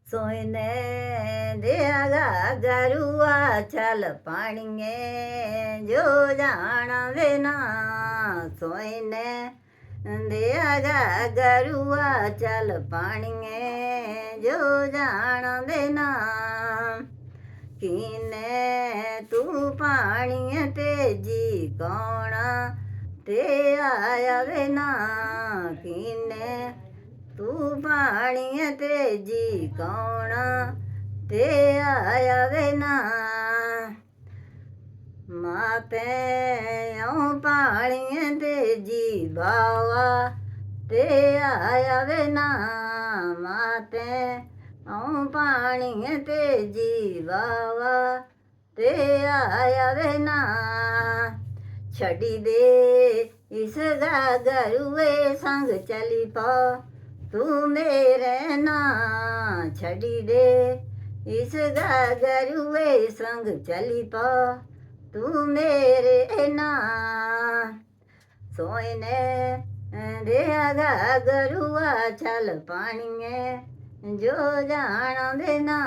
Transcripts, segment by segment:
सोईने देगा गरुआ चल पाणिए जो जान बिना सोईने देगा गरुआ चल पाणिए जो जान बिना कीने तू पाणी तेजी कौन ते आया बिना कीने तू पाणी तेजी कौन ते आया बिना माते पाणी तेजी बावा ते आया बिना माते पाणी तेजी बावा ते आया बिना छड़ी दे इस गरुए संग चली पा तू मेरे ना छड़ी दे इस गरुए संग चली पा तू मेरे ना सोईने देगा गरुआ चल पाणिए जो जान बिना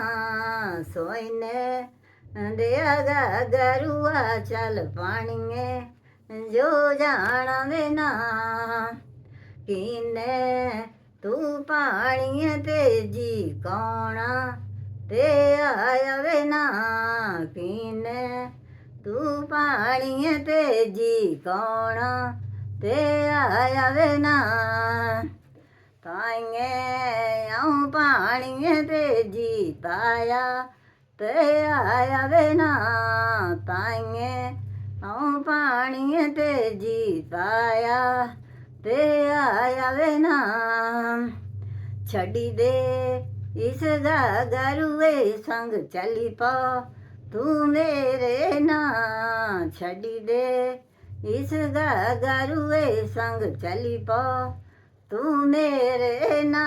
सोईने देगा गरुआ चल पाणिए जो जान बिना कीने तू पाणी तेजी कौन ते आया बिना कीने तू पाणी तेजी कौन ते आया बिना ताइए पाणी तेजी पाया ते आया बिना ताइए पाणी तेजी पाया ते आया बिना छड़ी दे इस गरुए संग चली पा तू मेरे ना छड़ी दे इस गरुए संग चली पा तू मेरे ना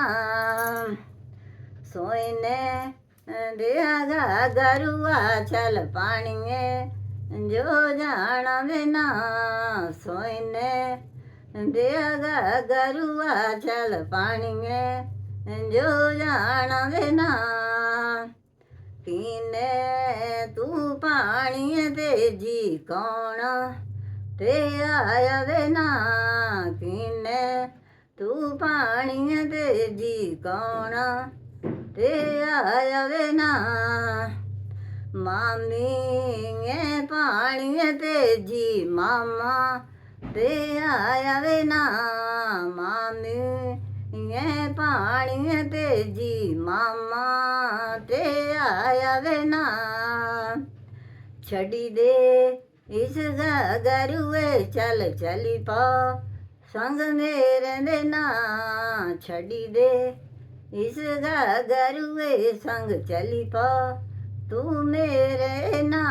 सोईने देगा गरुआ चल पाणिए जो जान बिना सोईने देगा गरुआ चल पाणिए जो जान बिना कीने तू पाणी तेजी कौन ते आया बिना कीने तू पाणी तेजी कौन ते आया बिना मामी पाणी तेजी मामा ते आया बिना मामी पाणी तेजी मामा ते आया बिना छड़ी दे इस गरुए चल चली पा संग मेरे बिना छड़ी दे इस गरुए संग चली पा तू मेरे ना